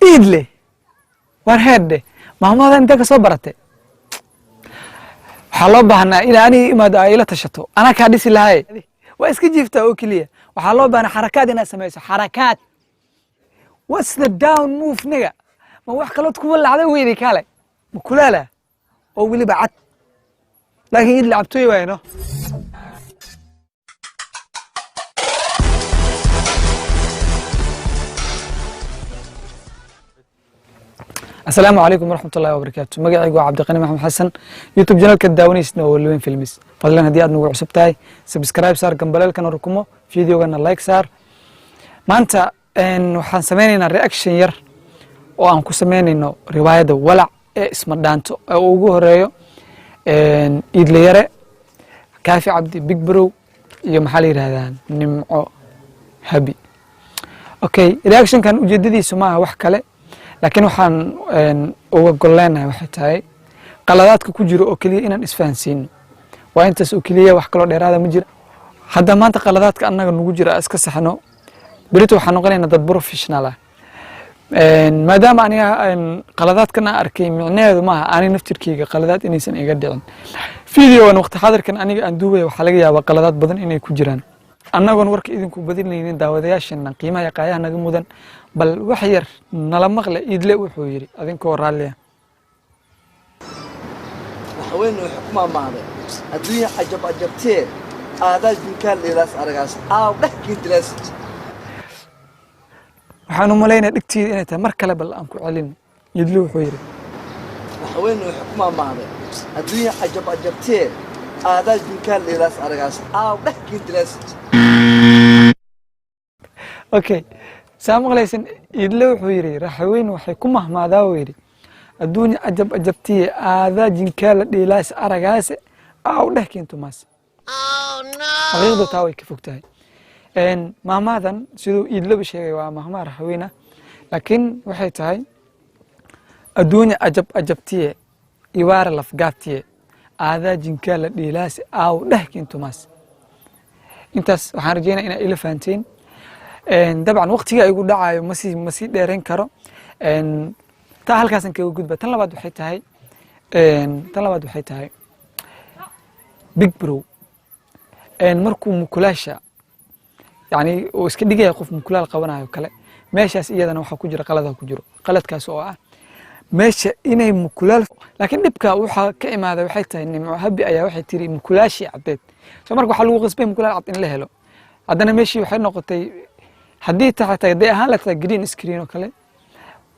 إيدلي ورهد ماما أنت كصبرته حلوبها أنا إلى أني ما دايلة تشتو أنا كاديس لهاي وإسكي جيفته أوكلية وحلوبها أنا حركات الناس سميسة حركات what's the down move نجا ما هو حكلوت كل العدو ويدي كله مكلاله أو اللي بعد لكن اللي لعبتوه وينه السلام عليكم ورحمة الله وبركاته مقعي عبد القني محمد حسن يوتيوب جنال كداوني سنو ولوين فيلمس فضلا هدي أدنو عصبتاي سبسكرايب صار قنبلال كان ركمو فيديو قلنا لايك صار ما أنت إنه حنسمينينا رياكشن ير وأنكو سمينينو رواية ولع اسم دانتو أو وجوه ريو إن إدليرة كافي عبدي بيج برو يوم حالي هذان نمعو هبي أوكي رياكشن كان وجددي سماها وحكله لكن وحن وقلنا وحتاي قلادات كوجرو أكلية إن إسفانسين وأنت سأكلية وحكلو دير هذا مجرى حتى ما أنت قلادات كأننا نوجر أسكس حنو بريتو حنقولنا ضد بروفيشناله ما دام أنا قلادات كنا أركي معناه ما أنا نفتر كي قلادات إني سن يقدرن فيديو أنا وقت حاضر كان أنا أندوبه وحلقة وقلادات بدن إني كوجران أنا قن ورك إذن كوبدين لين داودياش إن قيمة يقايا نجمودن بل وحير نلمغله يدلق وحويري أذن كوراليه وين الحكومة معنا الدنيا عجبتين هذا المكان اللي راس أرجاس نحكي درس وحنو ملاينا دكتي إنه تمركله بل أنكو علين يدلق وحويري وين الحكومة معنا الدنيا عجبتين هذا المكان اللي راس أرجاس نحكي درس أوكي سامع ليسن يدلو حويري راحوين وحيكون مهما داويري الدنيا أجبتي هذا جنكال ديلاس أرجاس أو ده كنتو ماس غير ده تاوي كفوكتاي إن مهما ذن سيدو يدلو بشيء ومهما راحوينا لكن وحيتاي الدنيا أجبتي يوار لفقاتي هذا جنكال ديلاس أو ده كنتو ماس انتس وحنرجينا إلى فانتين طبعا وقتي يقول دعاء مسي ديرين كرو تا halkaas ka gudba tan labaad waxay tahay big bro markuu mukulaasha yani oo iska dhigay qof mukulaal qabanayo kale meeshaas iyadana waxa ku jira qalad ku jiro qaladkaas oo ah meesha inay mukulaal laakiin dibka waxa ka imaada waxay tahay nimco habi ayaa waxay tiri mukulaashi cadeed soo marka waxa lagu qasbay mukulaal cad in la helo hadana meeshii waxay noqotay haddii tahay day ahaan la tahay green screen oo kale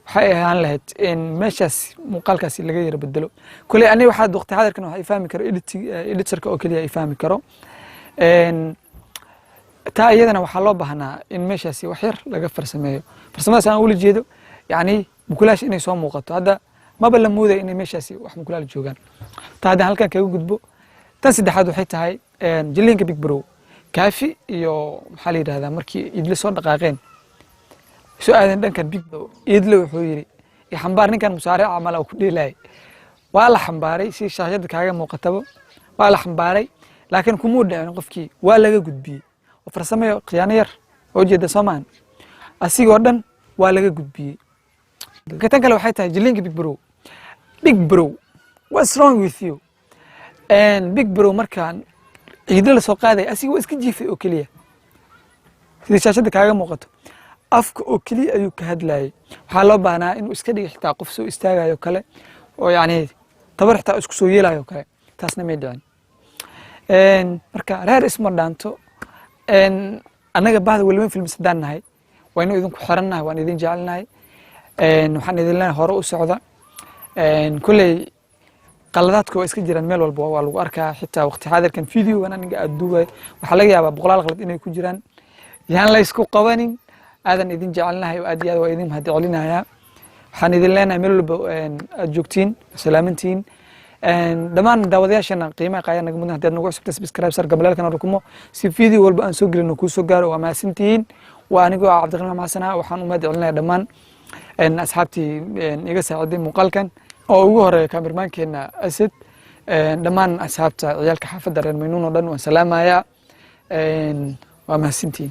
waxay ahaan lahayd in meeshaas muuqaalkaasi laga yara bedelo kule aniga waxa waqti xadarkan waxa fahmi karo editorka oo kaliya ay fahmi karo taa iyadana waxa loo baahnaa in meeshaasi wax yar laga farsameeyo farsamadaas aan ula jeedo yani mukulash inay soo muuqato hadda maba la mooday in meeshaasi wax mukulaal joogan taa hadda halkan kaga gudbo tan saddexaad waxay tahay jilinka big bro كافي يو محلي هذا مركي يدلسون دقائقين سؤال كان بيج يدلو حويري يحنبارني كان مسارع عمله وكل لاي ولا حنباري شيء شاشة كاجا مقتبه ولا حنباري لكن كمود يعني قفكي ولا جود بي وفرسمه قيانير وجد سمان أسي جوردن ولا جود بي كتنك لو حيتها جلينك بيج برو what's wrong with you and big bro مركان ciidala soo qaaday asiga iska jiifay oo kaliya sidii shaashada kaaga muuqato afka oo kaliya ayuu ka hadlayay waxa loo baahnaa inuu iska dhigo xitaa qof soo istaagayo kale oo yani tabar xitaa isku soo yeelayo kale taasna ma dhicin marka reer isma dhaanto anaga baahda walween film sadaan nahay waynu idinku xirannahay waan idin jecelnahay waxaan idin leenahay hore u socda kulay qaladaadku iska jiraan meel walba waa lagu arkaa xitaa waqti xaadirkan video aniga aduubay waxa laga yaabaa boqolaal qalad inay ku jiraan yaan la isku qabanin aadan idin jecelnahay oo aad iyo aad waa idin mahadcelinaya waxaan idin leenahay meel walba aad joogtiin salaamantiin dhamaan daawadayaashana qiimaha qaaya naga mudna hadii aad nagu cusubtay subscribe sar gabalaalkan rukumo si video walba aan soo gelino ku soo gaaro waa maasantiin waa anigu Cabdiqani Maxamed Xasan waxaan u mahadcelinayaa dhamaan asxaabtii iga saaciday muuqaalkan oo ugu horeeya kamermankeena Asad dhamaan asxaabta ciyaalka xaafadda reer Maynuun oo dhan waan salaamayaa waa mahadsantiin